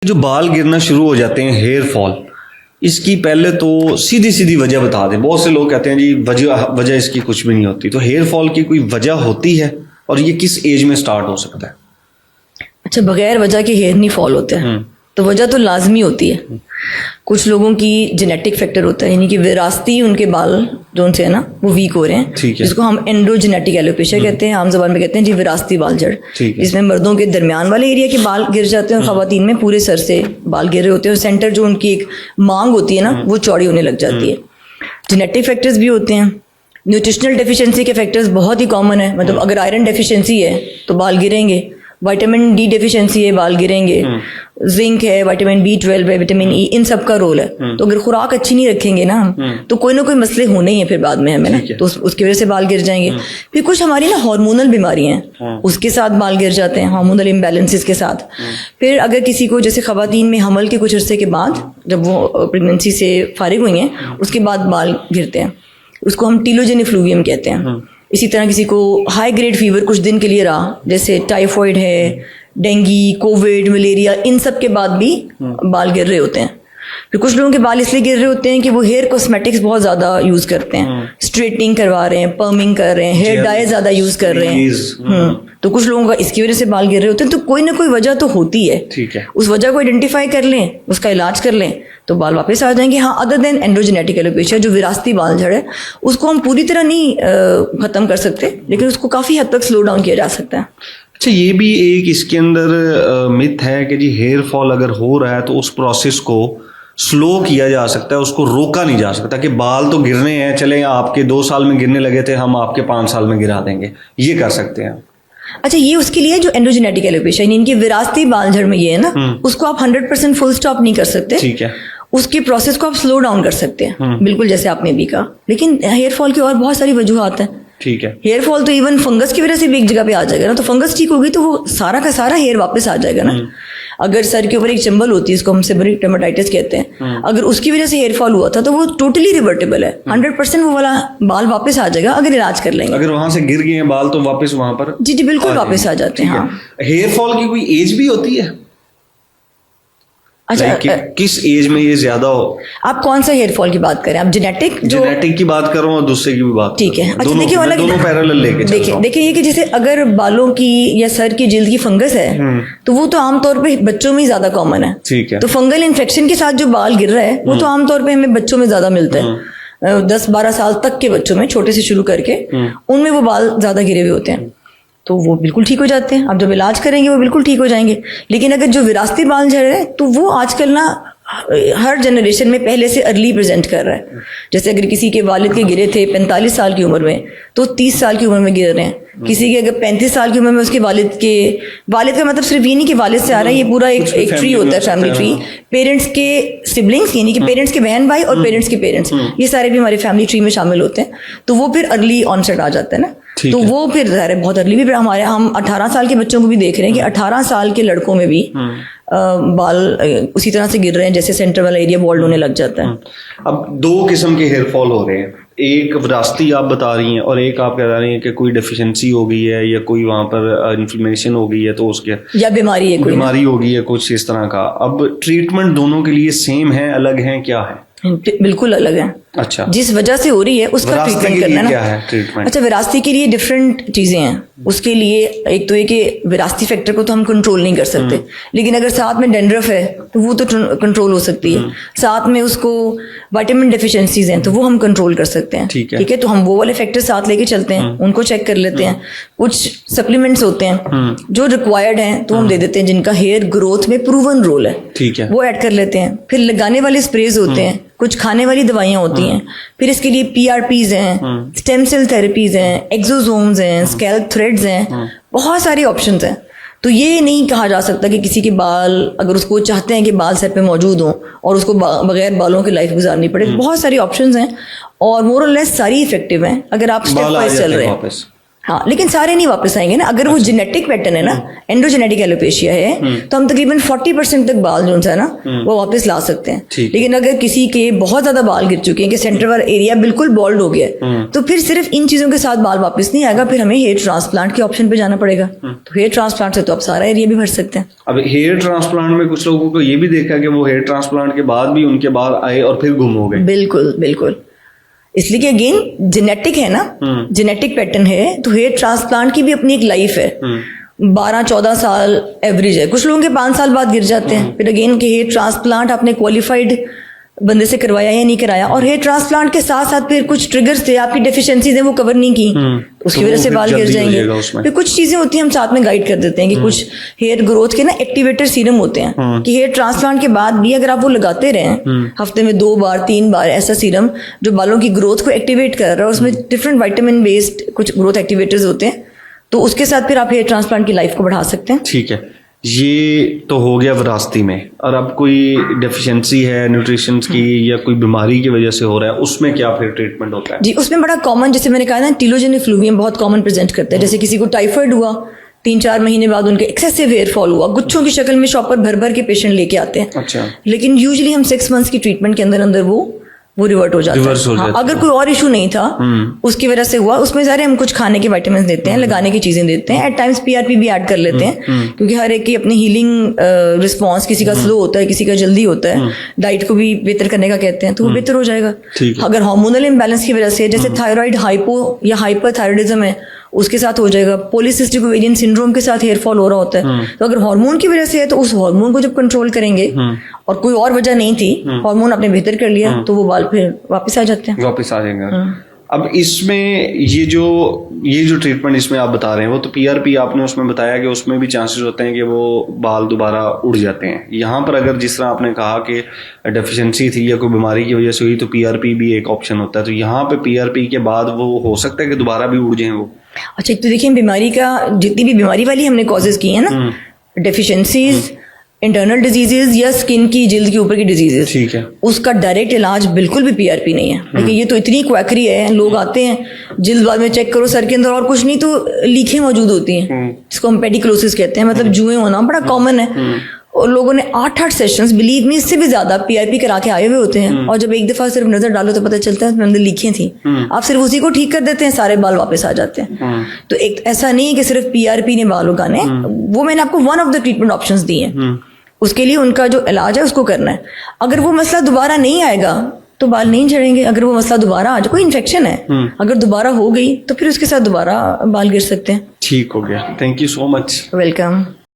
जो बाल गिरना शुरू हो जाते हैं, हेयर फॉल, इसकी पहले तो सीधी सीधी वजह बता दें। बहुत से लोग कहते हैं जी वजह इसकी कुछ भी नहीं होती। तो हेयर फॉल की कोई वजह होती है और ये किस एज में स्टार्ट हो सकता है? अच्छा, बगैर वजह के हेयर नहीं फॉल होते हैं तो वजह तो लाजमी होती है। कुछ लोगों की जेनेटिक फैक्टर होता है, यानी कि विरासती उनके बाल जो उनसे है ना वो वीक हो रहे हैं, जिसको हम एंड्रोजेनेटिक एलोपेशिया कहते हैं, आम जबान में कहते हैं जी विरासती बाल जड़, जिसमें मर्दों के दरमियान वाले एरिया के बाल गिर जाते हैं और खवातीन में पूरे सर से बाल गिर रहे होते हैं और सेंटर जो उनकी एक मांग होती है ना वो चौड़ी होने लग जाती है। जेनेटिक फैक्टर्स भी होते हैं। न्यूट्रिशनल डेफिशिएंसी के फैक्टर्स बहुत ही कॉमन है, मतलब अगर आयरन डेफिशिएंसी है तो बाल गिरेंगे, विटामिन डी डेफिशिएंसी है बाल गिरेंगे, जिंक है, विटामिन B12 है, विटामिन ई, इन सब का रोल है। तो अगर खुराक अच्छी नहीं रखेंगे ना तो कोई ना कोई मसले होने ही है फिर बाद में हमें ना, तो उसकी वजह से बाल गिर जाएंगे। फिर कुछ हमारी ना हार्मोनल बीमारियां हैं, उसके साथ बाल गिर जाते हैं, हार्मोनल इम्बैलेंसेस के साथ। फिर अगर किसी को जैसे खवातीन में हमल के कुछ अरसे के बाद जब वो प्रेगनेंसी से फारिग हुई हैं उसके बाद बाल गिरते हैं, उसको हम टीलोजेन इफ्लूवियम कहते हैं। इसी तरह किसी को हाई ग्रेड फीवर कुछ दिन के लिए रहा, जैसे टाइफॉइड है, डेंगी, कोविड, मलेरिया, इन सब के बाद भी बाल गिर रहे होते हैं। फिर कुछ लोगों के बाल इसलिए गिर रहे होते हैं कि वो हेयर कॉस्मेटिक्स बहुत ज़्यादा यूज़ करते हैं, स्ट्रेटनिंग करवा रहे हैं, पर्मिंग कर रहे हैं, हेयर डाई ज़्यादा यूज़ कर रहे हैं। तो कुछ लोगों का इसकी वजह से बाल गिर रहे होते हैं। तो कोई ना कोई वजह तो होती है, ठीक है, उस वजह को आइडेंटिफाई कर लें, उसका इलाज कर लें तो बाल वापस आ जाएंगे। हाँ, अदर देन एंड्रोजेनेटिक एलोपेशिया जो विरासती बाल झड़ है उसको हम पूरी तरह नहीं ख़त्म कर सकते, लेकिन उसको काफ़ी हद तक स्लो डाउन किया जा सकता है। अच्छा, ये भी एक इसके अंदर मिथ है कि जी हेयर फॉल अगर हो रहा है तो उस प्रोसेस को स्लो किया जा सकता है, उसको रोका नहीं जा सकता कि बाल तो गिरने हैं, चले आपके 2 साल में गिरने लगे थे, हम आपके 5 साल में गिरा देंगे, ये कर सकते हैं? अच्छा, ये उसके लिए जो एंड्रोजेनेटिक एलोपेशिया यानी इनकी विरासती बाल झड़ में ये है ना, उसको आप 100% फुल स्टॉप नहीं कर सकते, ठीक है, उसके प्रोसेस को आप स्लो डाउन कर सकते हैं, बिल्कुल जैसे आपने भी कहा। लेकिन हेयर फॉल की और बहुत सारी वजूहात हैं, ठीक है। हेयर फॉल तो इवन फंगस की वजह से भी एक जगह पे आ जाएगा ना, तो फंगस ठीक होगी तो वो सारा का सारा हेयर वापस आ जाएगा ना। अगर सर के ऊपर एक चंबल होती है, इसको हम सेबरिक डर्मेटाइटिस कहते हैं, अगर उसकी वजह से हेयर फॉल हुआ था तो वो टोटली रिवर्टेबल है, 100% वो वाला बाल वापस आ जाएगा अगर इलाज कर लेंगे। अगर वहां से गिर गए हैं बाल तो वापस वहां पर जी जी बिल्कुल वापस आ जाते हैं। हेयर फॉल की कोई एज भी होती है? अच्छा, किस एज में ये ज्यादा हो? आप कौन सा हेयर फॉल की बात करें? आप जेनेटिक की बात कर रहा हूँ और दूसरे की भी बात, ठीक है। अच्छा, देखिए दोनों पैरेलल लेके देखिए ये कि जैसे अगर बालों की या सर की जिल्द की फंगस है तो वो तो आमतौर पे बच्चों में ही ज्यादा कॉमन है, ठीक है। तो फंगल इन्फेक्शन के साथ जो बाल गिर रहा है वो तो आमतौर पर हमें बच्चों में ज्यादा मिलता है। 10-12 साल तक के बच्चों में, छोटे से शुरू करके, उनमें वो बाल ज्यादा गिरे हुए होते हैं, तो वो बिल्कुल ठीक हो जाते हैं। आप जब इलाज करेंगे वो बिल्कुल ठीक हो जाएंगे। लेकिन अगर जो विरासती बाल झड़ है तो वो आजकल ना हर जनरेशन में पहले से अर्ली प्रेजेंट कर रहा है। जैसे अगर किसी के वालिद के गिरे थे 45 साल की उम्र में तो 30 साल की उम्र में गिर रहे हैं। किसी के अगर 35 साल की उम्र में उसके वालिद का मतलब सिर्फ ये नहीं कि वालिद से आ रहा है, ये पूरा एक ट्री होता है, फैमिली ट्री। पेरेंट्स के सिबलिंग्स यानी कि पेरेंट्स के बहन भाई और पेरेंट्स के पेरेंट्स, ये सारे भी हमारे फैमिली ट्री में शामिल होते हैं। तो वो फिर अर्ली ऑनसेट आ जाता है ना, तो वो फिर बहुत अर्ली भी। हम 18 साल के बच्चों को भी देख रहे हैं कि 18 साल के लड़कों में भी बाल उसी तरह से गिर रहे हैं जैसे सेंटर वाला एरिया बॉल्ड होने लग जाता है। अब 2 किस्म के हेयर फॉल हो रहे हैं, एक विरासती आप बता रही हैं और एक आप कह रही हैं कि कोई डेफिशिएंसी हो गई है या कोई वहां पर इन्फ्लेमेशन हो गई है तो उसके या बीमारी हो गई है कुछ इस तरह का। अब ट्रीटमेंट दोनों के लिए सेम है, अलग है, क्या है? बिल्कुल अलग है। अच्छा, जिस वजह से हो रही है उसका ट्रीटमेंट करना है ना। क्या है ट्रीटमेंट? अच्छा, विरासती के लिए डिफरेंट चीजें हैं। उसके लिए एक तो ये कि विरासती फैक्टर को तो हम कंट्रोल नहीं कर सकते, लेकिन अगर साथ में डेंड्रफ है तो वो तो कंट्रोल हो सकती है। साथ में उसको विटामिन डेफिशिएंसीज हैं तो वो हम कंट्रोल कर सकते हैं, ठीक है। तो हम वो वाले फैक्टर साथ लेके चलते हैं, उनको चेक कर लेते हैं। कुछ सप्लीमेंट्स होते हैं जो रिक्वायर्ड हैं तो हम दे देते हैं, जिनका हेयर ग्रोथ में प्रूवन रोल है, ठीक है, वो ऐड कर लेते हैं। फिर लगाने वाले स्प्रेज होते हैं, कुछ खाने वाली दवाइयाँ होती हैं, फिर इसके लिए PRPs हैं, स्टेम सेल थेरेपीज हैं, एक्सोसोम्स हैं, स्कैल्प थ्रेड्स हैं, बहुत सारी ऑप्शंस हैं। तो ये नहीं कहा जा सकता कि किसी के बाल, अगर उसको चाहते हैं कि बाल सर पे मौजूद हों और उसको बगैर बालों की लाइफ गुजारनी पड़े, बहुत सारी ऑप्शंस हैं और मोर और लेस सारी इफेक्टिव हैं अगर आप स्टेप वाइज चल रहे हैं। हाँ, लेकिन सारे नहीं वापस आएंगे ना। अगर वो जेनेटिक पैटर्न है ना, एंड्रोजेनेटिक एलोपेशिया है, तो हम तकरीबन 40% तक बाल जो है ना वो वापस ला सकते हैं। लेकिन अगर किसी के बहुत ज्यादा बाल गिर चुके हैं कि सेंटर वाला एरिया बिल्कुल बॉल्ड हो गया है, तो फिर सिर्फ इन चीजों के साथ बाल वापस नहीं आएगा, फिर हमें हेयर ट्रांसप्लांट के ऑप्शन पे जाना पड़ेगा। तो हेयर ट्रांसप्लांट से तो आप सारा एरिया भी भर सकते हैं। अब हेयर ट्रांसप्लांट में कुछ लोगों को ये भी देखा कि वो हेयर ट्रांसप्लांट के बाद भी उनके बाल आए और फिर गुम हो गए। बिल्कुल बिल्कुल, इसलिए कि अगेन जेनेटिक है ना, जेनेटिक पैटर्न है, तो हेयर ट्रांसप्लांट की भी अपनी एक लाइफ है। 12-14 साल एवरेज है, कुछ लोगों के 5 साल बाद गिर जाते हैं। फिर अगेन कि हेयर ट्रांसप्लांट आपने क्वालिफाइड बंदे से करवाया या नहीं कराया, और हेयर ट्रांसप्लांट के साथ साथ फिर कुछ ट्रिगर्स थे, आपकी डेफिशिएंसीज है वो कवर नहीं की, उसकी वजह से बाल गिर जाएंगे। फिर कुछ चीजें होती हैं हम साथ में गाइड कर देते हैं कि कुछ हेयर ग्रोथ के ना एक्टिवेटर सीरम होते हैं कि हेयर ट्रांसप्लांट के बाद भी अगर आप वो लगाते रहें हफ्ते में 2 बार 3 बार, ऐसा सीरम जो बालों की ग्रोथ को एक्टिवेट कर रहा है, उसमें डिफरेंट विटामिन बेस्ड कुछ ग्रोथ एक्टिवेटर्स होते हैं, तो उसके साथ फिर आप हेयर ट्रांसप्लांट की लाइफ को बढ़ा सकते हैं। ठीक है, ये तो हो गया विरासती में। और अब कोई डेफिशिएंसी है न्यूट्रिशन की या कोई बीमारी की वजह से हो रहा है, उसमें क्या फिर ट्रीटमेंट होता है? जी, उसमें बड़ा कॉमन, जैसे मैंने कहा ना, टीलोजेनिक फ्लूवियम बहुत कॉमन प्रेजेंट करता है। जैसे किसी को टाइफाइड हुआ, 3-4 महीने बाद उनके एक्सेसिव हेयर फॉल हुआ, गुच्छों की शक्ल में शॉप पर भर भर के पेशेंट लेके आते हैं। अच्छा। लेकिन यूजुअली हम 6 मंथ्स की ट्रीटमेंट के अंदर अंदर वो रिवर्ट हो जाता है। हाँ, अगर कोई और इशू नहीं था उसकी वजह से हुआ, उसमें सारे हम कुछ खाने के विटामिन देते हैं, लगाने की चीजें देते हैं, एट टाइम्स पीआरपी भी ऐड कर लेते हैं, क्योंकि हर एक की अपनी हीलिंग रिस्पॉन्स, किसी का स्लो होता है, किसी का जल्दी होता है। डाइट को भी बेहतर करने का कहते हैं, तो वो बेहतर हो जाएगा। अगर हार्मोनल इम्बैलेंस की वजह से, जैसे थायराइड हाइपो या हाइपरथायराइडिज्म है, उसके साथ हो जाएगा। पॉलीसिस्टिक ओवेरियन सिंड्रोम के साथ हेयर फॉल हो रहा होता है, तो अगर हार्मोन की वजह से है तो उस हार्मोन को जब कंट्रोल करेंगे और कोई और वजह नहीं थी, हार्मोन आपने बेहतर कर लिया, तो वो बाल फिर वापस आ जाते हैं, वापस आ जाएंगे। अब इसमें ये जो ट्रीटमेंट इसमें आप बता रहे हैं, वो तो पीआरपी आपने उसमें बताया कि उसमें भी चांसेस होते हैं कि वो बाल दोबारा उड़ जाते हैं। यहाँ पर अगर जिस तरह आपने कहा कि डेफिशिएंसी थी या कोई बीमारी की वजह से हुई, तो पीआरपी भी एक ऑप्शन होता है। तो यहाँ पे पीआरपी के बाद वो हो सकता है कि दोबारा भी उड़ जाए वो? अच्छा, तो देखिए, बीमारी का जितनी भी बीमारी वाली हमने कॉजेज की है ना, डेफिशिएंसीज, इंटरनल डिजीजेज या स्किन की, जिल्द के ऊपर की डिजीजेज, ठीक है, उसका डायरेक्ट इलाज बिल्कुल भी पीआरपी नहीं है। देखिए, ये तो इतनी क्वैकरी है, लोग आते हैं जिल्द बाद में चेक करो सर के अंदर और कुछ नहीं तो लीखें मौजूद होती हैं, जिसको हम पेडिक्लोसिस कहते हैं, मतलब जुएं होना बड़ा कॉमन है। और लोगों ने 8-8 सेशंस, बिलीव मी, इससे भी ज्यादा पीआरपी करा के आए हुए होते हैं, और जब एक दफा सिर्फ नजर डालो तो पता चलता है उसमें अंदर लीखें थी। आप सिर्फ उसी को ठीक कर देते हैं, सारे बाल वापस आ जाते हैं। तो एक ऐसा नहीं है कि सिर्फ पीआरपी ने बाल उगाने, वो मैंने आपको one of the treatment options दिए हैं, उसके लिए उनका जो इलाज है उसको करना है। अगर वो मसला दोबारा नहीं आएगा तो बाल नहीं झड़ेंगे। अगर वो मसला दोबारा आ जाए, कोई इन्फेक्शन है, अगर दोबारा हो गई तो फिर उसके साथ दोबारा बाल गिर सकते हैं। ठीक हो गया, thank you so much. Welcome.